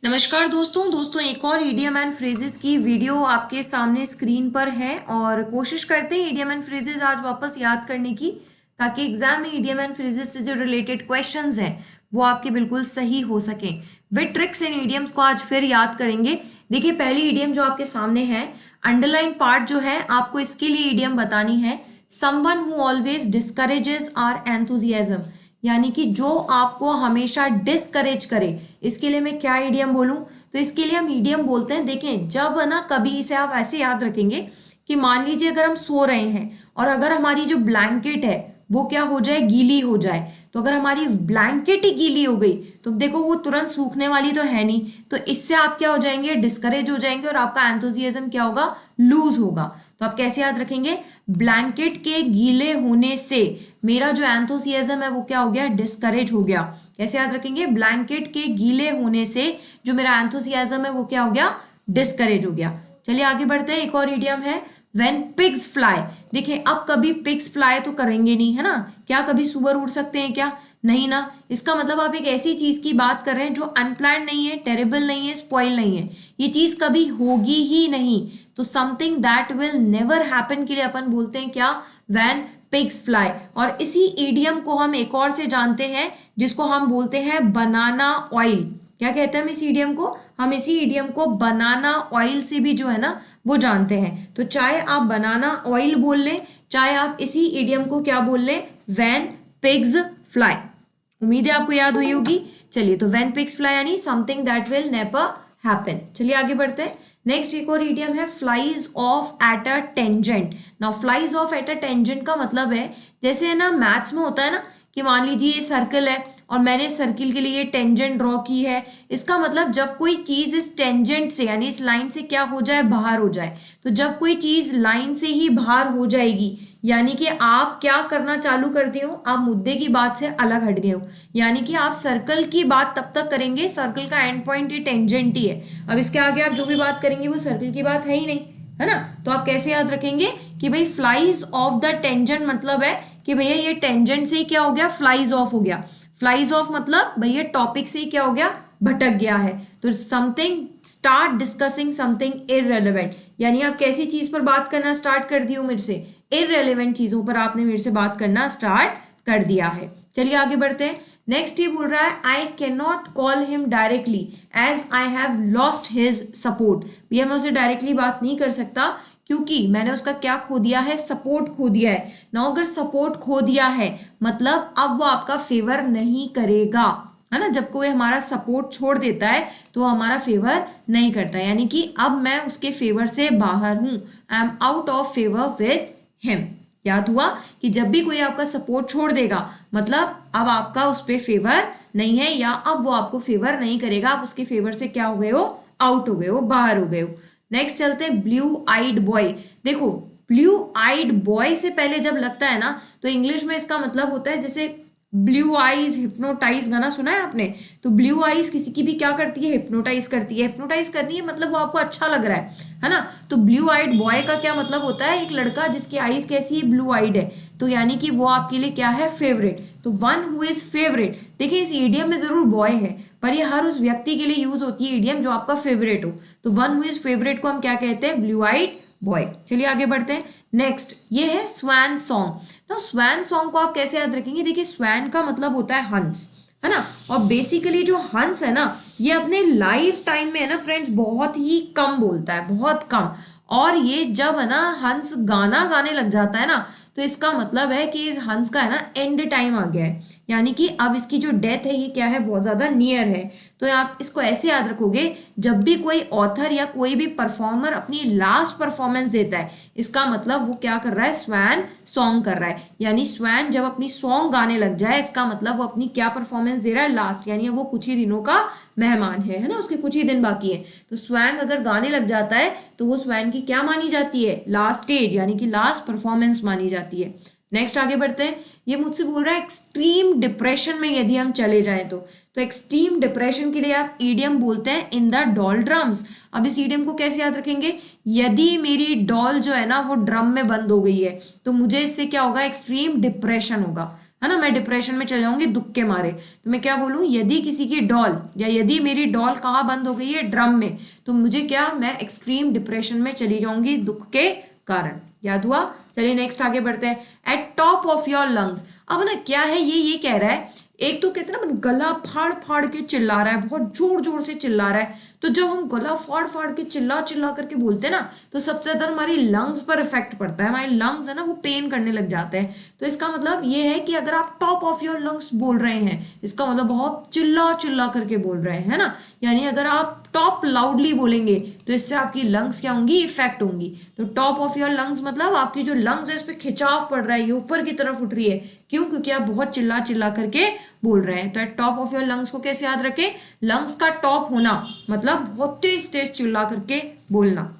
नमस्कार दोस्तों एक और इडियम एंड फ्रेजेस की वीडियो आपके सामने स्क्रीन पर है और कोशिश करते हैं इडियम एंड फ्रेजेस आज वापस याद करने की, ताकि एग्जाम में इडियम एंड फ्रेजेस से जो रिलेटेड क्वेश्चंस हैं वो आपके बिल्कुल सही हो सके। विद ट्रिक्स एंड इडियम्स को आज फिर याद करेंगे। देखिए, पहली इडियम जो आपके सामने है, अंडरलाइन पार्ट जो है आपको इसके लिए इडियम बतानी है, someone who always discourages our enthusiasm, यानी कि जो आपको हमेशा डिस्करेज करे। इसके लिए मैं क्या इडियम बोलूं? तो इसके लिए हम इडियम बोलते हैं, देखें, जब ना कभी इसे आप ऐसे याद रखेंगे कि मान लीजिए अगर हम सो रहे हैं और अगर हमारी जो ब्लैंकेट है वो क्या हो जाए, गीली हो जाए। तो अगर हमारी ब्लैंकेट ही गीली हो गई तो देखो वो तुरंत सूखने वाली तो है नहीं, तो इससे आप क्या हो जाएंगे, डिस्करेज हो जाएंगे और आपका एंथुजियाज्म क्या होगा, लूज होगा। तो आप कैसे याद रखेंगे, ब्लैंकेट के गीले होने से मेरा जो एंथुसियाज्म है वो क्या हो गया, डिस्करेज हो गया। कैसे याद रखेंगे, ब्लैंकेट के गीले होने से जो मेरा एंथुसियाज्म है वो क्या हो गया, डिस्करेज हो गया। चलिए आगे बढ़ते हैं। एक और इडियम है, व्हेन पिग्स फ्लाई। देखिए, अब कभी पिग्स फ्लाई तो करेंगे नहीं, है ना? क्या कभी सुअर उड़ सकते हैं क्या? नहीं ना। इसका मतलब आप एक ऐसी चीज की बात कर रहे हैं जो अनप्लान्ड नहीं है, टेरेबल नहीं है, स्पॉइल नहीं है, ये चीज कभी होगी ही नहीं। तो something that will never happen के लिए अपन बोलते हैं क्या, व्हेन पिग्स फ्लाई। और इसी इडियम को हम एक और से जानते हैं जिसको हम बोलते हैं बनाना ऑयल। क्या कहते हैं हम इस इडियम को? हम इसी इडियम को बनाना ऑयल से भी जो है ना वो जानते हैं। तो चाहे आप बनाना ऑयल बोल लें, चाहे आप इसी इडियम को क्या बोल लें, व्हेन पिग्स फ्लाई। उम्मीद है आपको याद हुई होगी। चलिए, तो व्हेन पिग्स फ्लाई यानी something that will never happen. चलिए आगे बढ़ते हैं। नेक्स्ट एक और इडियम है, flies of at a tangent. Now flies of at a tangent का मतलब है, जैसे है ना मैथ्स में होता है ना कि मान लीजिए ये सर्कल है और मैंने सर्किल के लिए टेंजेंट ड्रॉ की है। इसका मतलब जब कोई चीज इस टेंजेंट से यानी इस लाइन से क्या हो जाए, बाहर हो जाए। तो जब कोई चीज लाइन से ही बाहर हो जाएगी यानी कि आप क्या करना चालू करते हो, आप मुद्दे की बात से अलग हट गए हो। यानी कि आप सर्कल की बात तब तक करेंगे, सर्कल का एंड पॉइंट ये टेंजेंट ही है। अब इसके आगे आप जो भी बात करेंगे वो सर्कल की बात है ही नहीं, है ना? तो आप कैसे याद रखेंगे कि भाई फ्लाइज ऑफ द टेंजेंट मतलब है कि भैया ये टेंजेंट से ही क्या हो गया, फ्लाइज ऑफ हो गया। फ्लाइज ऑफ मतलब भैया टॉपिक से ही क्या हो गया, भटक गया है। तो something start discussing something irrelevant, यानी आप कैसी चीज पर बात करना स्टार्ट कर दी हो मेरे से, इररेलेवेंट चीजों पर आपने मेरे से बात करना स्टार्ट कर दिया है। चलिए आगे बढ़ते हैं। नेक्स्ट ये बोल रहा है, I can not call him directly as I have lost his support. भैया मैं उसे डायरेक्टली बात नहीं कर सकता क्योंकि मैंने उसका क्या खो दिया है, सपोर्ट खो दिया है ना। अगर सपोर्ट खो दिया है मतलब अब वो आपका फेवर नहीं करेगा, है ना? जब कोई हमारा सपोर्ट छोड़ देता है तो वो हमारा फेवर नहीं करता, यानी कि अब मैं उसके फेवर से बाहर हूं, I am out of favour with him. याद हुआ कि जब भी कोई आपका सपोर्ट छोड़ देगा मतलब अब आपका उस पर फेवर नहीं है या अब वो आपको फेवर नहीं करेगा, आप उसके फेवर से क्या हो गए हो, आउट हो गए हो, बाहर हो गए हो। नेक्स्ट चलते हैं, ब्लू आइड बॉय। देखो, ब्लू आइड बॉय से पहले जब लगता है ना तो इंग्लिश में इसका मतलब होता है, जैसे ब्लू आईज हिप्नोटाइज, गाना सुना है आपने? तो ब्लू आईज किसी की भी क्या करती है, हिप्नोटाइज करती है। हिप्नोटाइज करनी है मतलब वो आपको अच्छा लग रहा है ना? तो ब्लू आइड बॉय का क्या मतलब होता है, एक लड़का जिसकी आईज कैसी है, ब्लू आइड है। तो यानी कि वो आपके लिए क्या है, फेवरेट। तो वन हु इज फेवरेट, देखिए इस ईडियम में जरूर बॉय है पर ये हर उस व्यक्ति के लिए यूज होती है ईडियम जो आपका फेवरेट हो। तो वन हु इज फेवरेट को हम क्या कहते हैं, ब्लू आइड बॉय। चलिए आगे बढ़ते हैं। नेक्स्ट ये है स्वैन सॉन्ग। तो स्वैन सॉन्ग को आप कैसे याद रखेंगे, देखिए स्वैन का मतलब होता है हंस, है ना? और बेसिकली जो हंस है ना ये अपने लाइफ टाइम में है ना फ्रेंड्स बहुत ही कम बोलता है, बहुत कम। और ये जब है ना हंस गाना गाने लग जाता है ना तो इसका मतलब है कि इस हंस का है ना एंड टाइम आ गया है, यानी कि अब इसकी जो डेथ है ये क्या है, बहुत ज्यादा नियर है। तो आप इसको ऐसे याद रखोगे, जब भी कोई ऑथर या कोई भी परफॉर्मर अपनी लास्ट परफॉर्मेंस देता है इसका मतलब वो क्या कर रहा है, स्वैन सॉन्ग कर रहा है। यानी स्वैन जब अपनी सॉन्ग गाने लग जाए इसका मतलब वो अपनी क्या परफॉर्मेंस दे रहा है, लास्ट, यानी वो कुछ ही दिनों का मेहमान है ना, उसके कुछ ही दिन बाकी है। तो स्वैन अगर गाने लग जाता है तो वो स्वैन की क्या मानी जाती है, लास्ट स्टेज, यानी कि लास्ट परफॉर्मेंस मानी जाती है। नेक्स्ट आगे बढ़ते हैं। ये मुझसे बोल रहा है एक्सट्रीम डिप्रेशन में यदि हम चले जाएं तो एक्सट्रीम डिप्रेशन के लिए आप ईडियम बोलते हैं इन द डॉल्ड्रम्स। अब इस ईडियम को कैसे याद रखेंगे, यदि मेरी डॉल जो है ना वो ड्रम में बंद हो गई है तो मुझे इससे क्या होगा, एक्सट्रीम डिप्रेशन होगा, है ना, मैं डिप्रेशन में चले जाऊंगी दुख के मारे। तो मैं क्या बोलूं, यदि किसी की डॉल या यदि मेरी डॉल कहाँ बंद हो गई है, ड्रम में, तो मुझे क्या, मैं एक्सट्रीम डिप्रेशन में चली जाऊंगी दुख के कारण। याद हुआ? चलिए नेक्स्ट आगे बढ़ते हैं। Eight top of your lungs. अब ना क्या है, ये कह रहा है, एक तो कहते हैं ना गला फाड़ फाड़ के चिल्ला रहा है, बहुत जोर जोर से चिल्ला रहा है। तो जब हम गला फाड़ फाड़ के चिल्ला चिल्ला करके बोलते हैं ना, तो सबसे ज्यादा हमारी लंग्स पर इफेक्ट पड़ता है, हमारे लंग्स है ना वो पेन करने लग जाते हैं। तो इसका मतलब ये है कि अगर आप टॉप ऑफ योर लंग्स बोल रहे हैं, इसका मतलब बहुत चिल्ला चिल्ला करके बोल रहे हैं, है ना। यानी अगर आप टॉप लाउडली बोलेंगे तो इससे आपकी लंग्स क्या होंगी, इफेक्ट होंगी। तो टॉप ऑफ योर लंग्स मतलब आपकी जो लंग्स है इस पर खिंचाव पड़ रहा है, ये ऊपर की तरफ उठ रही है। क्यों? क्योंकि आप बहुत चिल्ला चिल्ला करके बोल रहे हैं। तो eight top of your lungs को कैसे याद रखें, लंग्स का टॉप होना मतलब बहुत तेज तेज चिल्ला करके बोलना।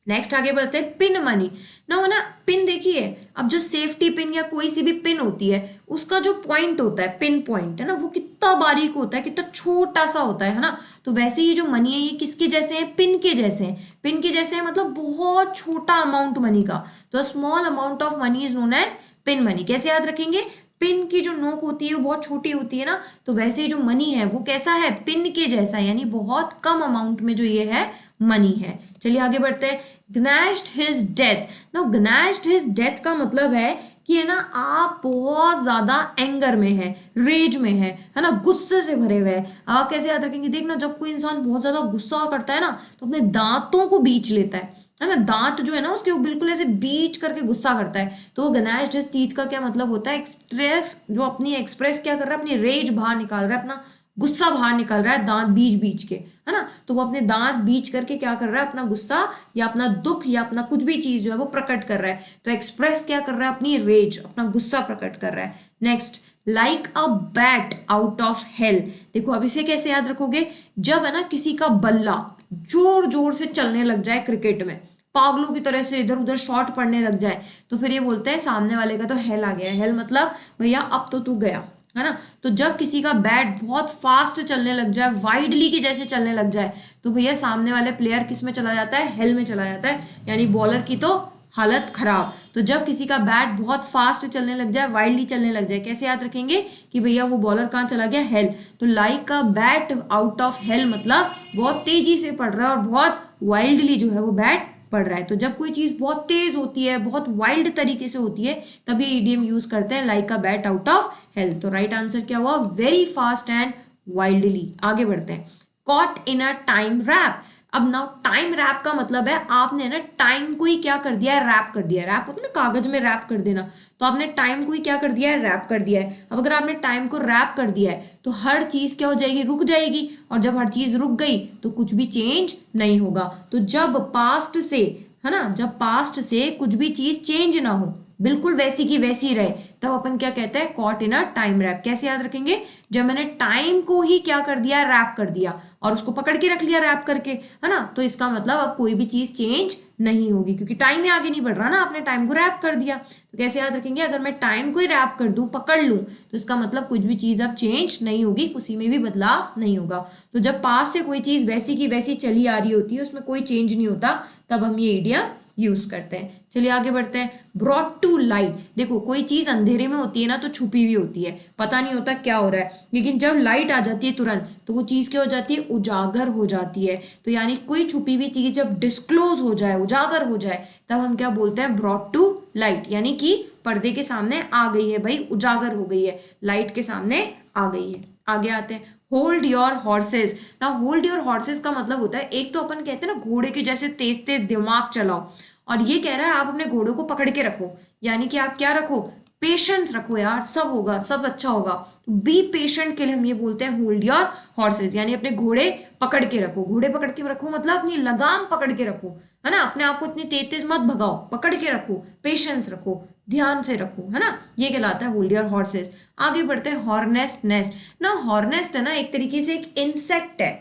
नेक्स्ट आगे बढ़ते हैं, पिन मनी। ना पिन देखिए, अब जो सेफ्टी पिन या कोई सी भी पिन होती है, उसका जो पॉइंट होता है, पिन पॉइंट है ना, वो कितना बारीक होता है, कितना छोटा सा होता है ना। तो वैसे ये जो मनी है ये किसके जैसे हैं, पिन के जैसे हैं। पिन के जैसे हैं मतलब बहुत छोटा अमाउंट मनी का। तो small amount of money is known as pin money. कैसे याद रखेंगे, पिन की जो नोक होती है वो बहुत छोटी होती है ना, तो वैसे जो मनी है वो कैसा है, पिन के जैसा, यानी बहुत कम अमाउंट में जो ये है मनी है। चलिए आगे बढ़ते हैं। ग्नैश्ड हिज डेथ। ना ग्नैश्ड हिज डेथ का मतलब है कि है ना आप बहुत ज्यादा एंगर में है, रेज में है ना, गुस्से से भरे हुए हैं। आप कैसे याद रखेंगे, देखना जब कोई इंसान बहुत ज्यादा गुस्सा करता है ना, तो अपने दांतों को बीच लेता है ना, दांत जो है ना उसके वो बिल्कुल ऐसे बीच करके गुस्सा करता है। तो वो ग्नैश्ड हिज टीथ का क्या मतलब होता है, एक्सप्रेस, जो अपनी एक्सप्रेस क्या कर रहा है, अपनी रेज बाहर निकाल रहा है, अपना गुस्सा बाहर निकल रहा है दांत बीच बीच के, है ना। तो वो अपने दांत बीच करके क्या कर रहा है, अपना गुस्सा या अपना दुख या अपना कुछ भी चीज जो है वो प्रकट कर रहा है। तो एक्सप्रेस क्या कर रहा है, अपनी रेज, अपना गुस्सा प्रकट कर रहा है। Next, like a bat out of hello. देखो अब इसे कैसे याद रखोगे, जब है ना किसी का बल्ला जोर जोर से चलने लग जाए क्रिकेट में, पागलों की तरह से इधर उधर शॉट पड़ने लग जाए, तो फिर ये बोलते हैं सामने वाले का तो हेल आ गया। हेल मतलब भैया अब तो तू गया, है ना। तो जब किसी का बैट बहुत फास्ट चलने लग जाए, वाइडली के जैसे चलने लग जाए, तो भैया सामने वाले प्लेयर किस में चला जाता है, हेल में चला जाता है, यानी बॉलर की तो हालत खराब। तो जब किसी का बैट बहुत फास्ट चलने लग जाए, वाइडली चलने लग जाए, कैसे याद रखेंगे कि भैया वो बॉलर कहाँ चला गया, हेल। तो like a bat out of hello मतलब बहुत तेजी से पड़ रहा है और बहुत वाइल्डली जो है वो बैट पड़ रहा है। तो जब कोई चीज बहुत तेज होती है, बहुत वाइल्ड तरीके से होती है, तभी ईडीएम यूज करते हैं, like a bat out of hell. तो राइट आंसर क्या हुआ, वेरी फास्ट एंड वाइल्डली। आगे बढ़ते हैं, caught in a time warp. अब नाउ टाइम रैप का मतलब है आपने ना टाइम को ही क्या कर दिया है, रैप कर दिया है। रैप होता है ना कागज में रैप कर देना, तो आपने टाइम को ही क्या कर दिया है, रैप कर दिया है। अब अगर आपने टाइम को रैप कर दिया है तो हर चीज क्या हो जाएगी, रुक जाएगी। और जब हर चीज रुक गई तो कुछ भी चेंज नहीं होगा। तो जब पास्ट से, है ना, जब पास्ट से कुछ भी चीज चेंज ना हो, बिल्कुल वैसी की वैसी रहे, तब अपन क्या कहते हैं, caught in a time warp. कैसे याद रखेंगे, जब मैंने टाइम को ही क्या कर दिया, रैप कर दिया और उसको पकड़ के रख लिया रैप करके, है ना, तो इसका मतलब अब कोई भी चीज चेंज नहीं होगी, क्योंकि टाइम ही आगे नहीं बढ़ रहा ना, आपने टाइम को रैप कर दिया। तो कैसे याद रखेंगे, अगर मैं टाइम को ही रैप कर दूं, पकड़ लूं, तो इसका मतलब कुछ भी चीज अब चेंज नहीं होगी, उसी में भी बदलाव नहीं होगा। तो जब पास से कोई चीज वैसी की वैसी चली आ रही होती है, उसमें कोई चेंज नहीं होता, तब हम ये इडियम यूज करते हैं। चलिए आगे बढ़ते हैं, ब्रॉट टू लाइट। देखो कोई चीज अंधेरे में होती है ना तो छुपी हुई होती है, पता नहीं होता क्या हो रहा है, लेकिन जब लाइट आ जाती है तुरंत, तो वो चीज क्या हो जाती है, उजागर हो जाती है। तो यानी कोई छुपी हुई चीज जब डिस्क्लोज हो जाए, उजागर हो जाए, तब हम क्या बोलते हैं, ब्रॉट टू लाइट, यानी कि पर्दे के सामने आ गई है भाई, उजागर हो गई है, लाइट के सामने आ गई है। आगे आते हैं, होल्ड योर हॉर्सेस। ना होल्ड योर हॉर्सेस का मतलब होता है, एक तो अपन कहते हैं ना घोड़े के जैसे तेज तेज दिमाग चलाओ, और ये कह रहा है आप अपने घोड़ों को पकड़ के रखो, यानी कि आप क्या रखो, पेशेंस रखो यार, सब होगा, सब अच्छा होगा। तो बी पेशेंट के लिए हम ये बोलते हैं होल्ड योर हॉर्सेस, यानी अपने घोड़े पकड़ के रखो। घोड़े पकड़ के रखो मतलब अपनी लगाम पकड़ के रखो, है ना, अपने आप को इतनी तेज तेज मत भगाओ, पकड़ के रखो, पेशेंस रखो, ध्यान से रखो, है ना, ये कहलाता है होल्ड योर हॉर्सेस। आगे बढ़ते हैं, हॉर्नेस्ट नेस्ट। ना हॉर्नेस्ट है ना एक तरीके से एक इंसेक्ट है।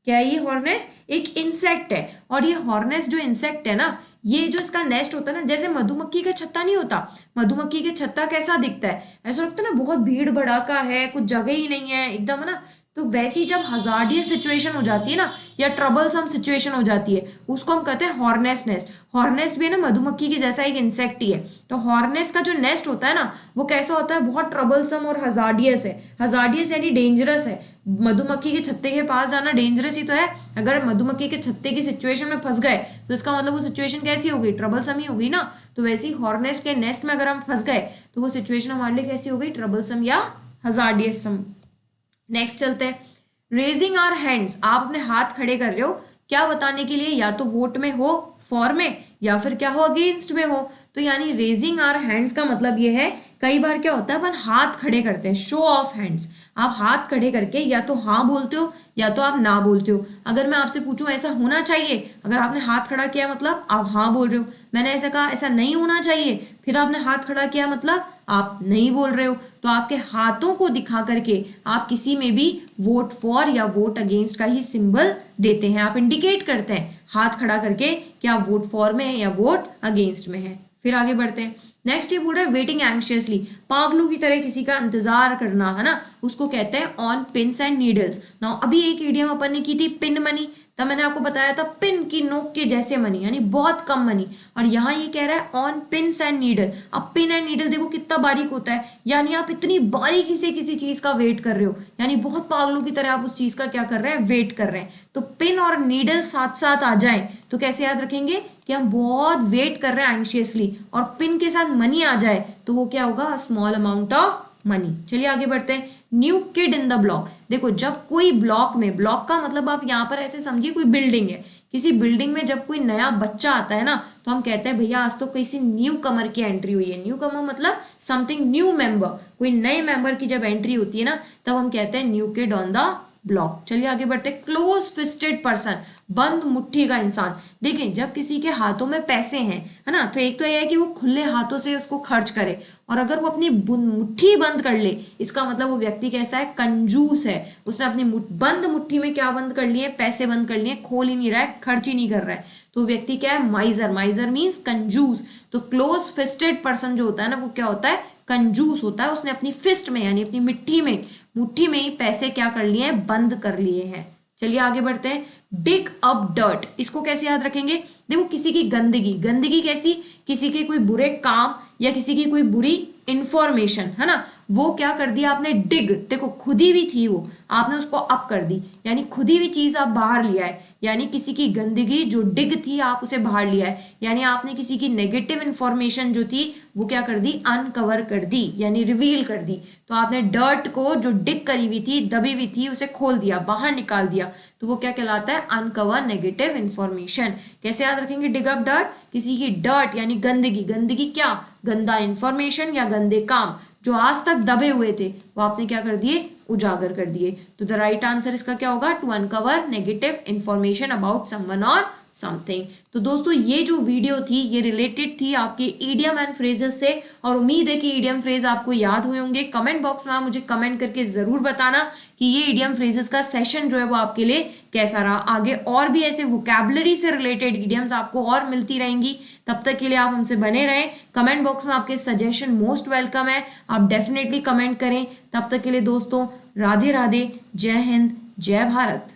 क्या है ये, हॉर्नेस्ट एक इंसेक्ट है। और ये हॉर्नेस्ट जो इंसेक्ट है ना, ये जो इसका नेस्ट होता है ना, जैसे मधुमक्खी का छत्ता नहीं होता, मधुमक्खी का छत्ता कैसा दिखता है, ऐसा लगता है ना बहुत भीड़ भड़ाका है, कुछ जगह ही नहीं है एकदम, है ना, तो वैसी जब हजार्डियस सिचुएशन हो जाती है ना, या ट्रबलसम सिचुएशन हो जाती है, उसको हम कहते हैं हॉर्नेस नेस्ट। हॉर्नेस भी है ना मधुमक्खी की जैसा एक इंसेक्ट ही है। तो हॉर्नेस का जो नेस्ट होता है ना, वो कैसा होता है, बहुत ट्रबलसम और हजार्डियस है। हजार्डियस यानी डेंजरस है। मधुमक्खी के छत्ते के पास जाना डेंजरस ही तो है। अगर मधुमक्खी के छत्ते की सिचुएशन में फंस गए तो इसका मतलब वो सिचुएशन कैसी हो गई, ट्रबलसम ही हो गई ना। तो वैसे ही हॉर्नेस के नेस्ट में अगर हम फंस गए तो वो सिचुएशन हमारे लिए कैसी हो गई, ट्रबलसम या हजार्डियस। नेक्स्ट चलते हैं, रेजिंग आवर हैंड्स। आप अपने हाथ खड़े कर रहे हो क्या बताने के लिए, या तो वोट में हो, फॉर में, या फिर क्या हो, अगेंस्ट में हो। तो यानी रेजिंग आवर हैंड्स का मतलब ये है, कई बार क्या होता है अपन हाथ खड़े करते हैं, शो ऑफ हैंड्स। आप हाथ खड़े करके या तो हाँ बोलते हो या तो आप ना बोलते हो। अगर मैं आपसे पूछूं ऐसा होना चाहिए, अगर आपने हाथ खड़ा किया मतलब आप हाँ बोल रहे हो। मैंने ऐसा कहा ऐसा नहीं होना चाहिए, फिर आपने हाथ खड़ा किया मतलब आप नहीं बोल रहे हो। तो आपके हाथों को दिखा करके आप किसी में भी वोट फॉर या वोट अगेंस्ट का ही सिंबल देते हैं, आप इंडिकेट करते हैं हाथ खड़ा करके कि आप वोट फॉर में है या वोट अगेंस्ट में है। फिर आगे बढ़ते हैं। नेक्स्ट ये बोल रहा है वेटिंग एंग्शियसली, पागलों की तरह किसी का इंतजार करना, है ना, उसको कहते हैं on pins and needles. Now अभी एक इडियम अपन ने की थी पिन मनी, तब मैंने आपको बताया था पिन की नोक के जैसे मनी, यानी बहुत कम मनी। और यहाँ ये कह रहा है ऑन पिन्स एंड नीडल। अब पिन एंड नीडल देखो कितना बारीक होता है, यानी आप इतनी बारीकी से किसी चीज का वेट कर रहे हो, यानी बहुत पागलों की तरह आप उस चीज का क्या कर रहे हैं, वेट कर रहे हैं। तो पिन और नीडल साथ साथ आ जाए तो कैसे याद रखेंगे कि हम बहुत वेट कर रहे हैं एंशियसली, और पिन के साथ मनी आ जाए तो वो क्या होगा, स्मॉल अमाउंट ऑफ मनी। चलिए आगे बढ़ते हैं। New kid in the block. देखो जब कोई ब्लॉक में, ब्लॉक का मतलब आप यहाँ पर ऐसे समझिए कोई बिल्डिंग है, किसी बिल्डिंग में जब कोई नया बच्चा आता है ना, तो हम कहते हैं भैया आज तो किसी न्यू कमर की एंट्री हुई है। न्यू कमर मतलब समथिंग न्यू मेंबर, कोई नए मेंबर की जब एंट्री होती है ना, तब हम कहते हैं new kid on the block. चलिए आगे बढ़ते हैं। क्लोज फिस्टेड पर्सन, बंद मुट्ठी का इंसान। देखें जब किसी के हाथों में पैसे हैं, है ना, तो एक तो यह है कि वो खुले हाथों से उसको खर्च करे, और अगर वो अपनी मुट्ठी बंद कर ले, इसका मतलब वो व्यक्ति कैसा है, कंजूस है। उसने अपनी बंद मुट्ठी में क्या बंद कर लिए, पैसे बंद कर लिए, खोल ही नहीं रहा है, खर्च ही नहीं कर रहा है। तो व्यक्ति क्या है, माइजर। माइजर मीन्स कंजूस। तो क्लोज फिस्टेड पर्सन जो होता है ना, वो क्या होता है, कंजूस होता है। उसने अपनी फिस्ट में यानी अपनी मुट्ठी में ही पैसे क्या कर लिए हैं, बंद कर लिए हैं। चलिए आगे बढ़ते हैं। डिग अप डर्ट, इसको कैसे याद रखेंगे, देखो किसी की गंदगी, गंदगी कैसी, किसी के कोई बुरे काम या किसी की कोई बुरी इंफॉर्मेशन, है ना, वो क्या कर दिया आपने, डिग, देखो खुदी हुई थी वो, आपने उसको अप कर दी, यानी खुदी हुई चीज आप बाहर लिया है। यानी किसी की गंदगी जो डिग थी आप उसे बाहर लिया है, यानी आपने किसी की नेगेटिव इंफॉर्मेशन जो थी वो क्या कर दी, अनकवर कर दी, यानी रिवील कर दी। तो आपने डर्ट को जो डिग करी हुई थी, दबी हुई थी, उसे खोल दिया, बाहर निकाल दिया, तो वो क्या कहलाता है, अनकवर नेगेटिव इंफॉर्मेशन। कैसे याद रखेंगे डिग अप डर्ट, किसी की डर्ट यानी गंदगी, गंदगी क्या, गंदा इंफॉर्मेशन या गंदे काम जो आज तक दबे हुए थे वो आपने क्या कर दिए, उजागर कर दिए। तो द राइट आंसर इसका क्या होगा, to uncover negative information about someone और समथिंग। तो दोस्तों ये जो वीडियो थी ये रिलेटेड थी आपके इडियम एंड फ्रेजेस से, और उम्मीद है कि इडियम फ्रेज आपको याद हुए होंगे। कमेंट बॉक्स में आप मुझे कमेंट करके जरूर बताना कि ये इडियम फ्रेजेस का सेशन जो है वो आपके लिए कैसा रहा। आगे और भी ऐसे वोकैबुलरी से रिलेटेड इडियम्स आपको और मिलती रहेंगी। तब तक के लिए आप हमसे बने रहें। कमेंट बॉक्स में आपके सजेशन मोस्ट वेलकम है, आप डेफिनेटली कमेंट करें। तब तक के लिए दोस्तों राधे राधे, जय हिंद, जय भारत।